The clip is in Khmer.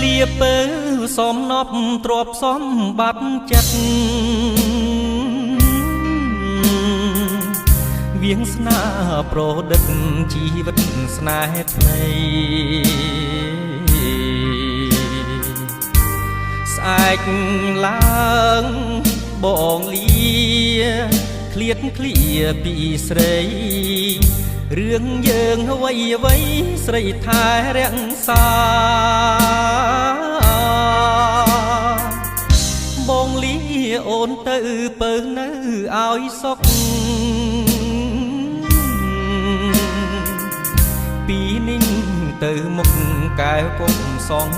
លៀពើសំណប់ទ្របសំបាត់ចិត្តវៀងស្នាប្រឌិតជីវិតស្នេហ៍ថ្មីស្អែកឡើងបងលាឃ្លាតឃ្លាពីស្រីរឿងយើងអ្វីស្រីថែរក្សាបងលាអូនទៅពើនៅឲ្យសុខពីនេះទៅមុខកែវគុំសង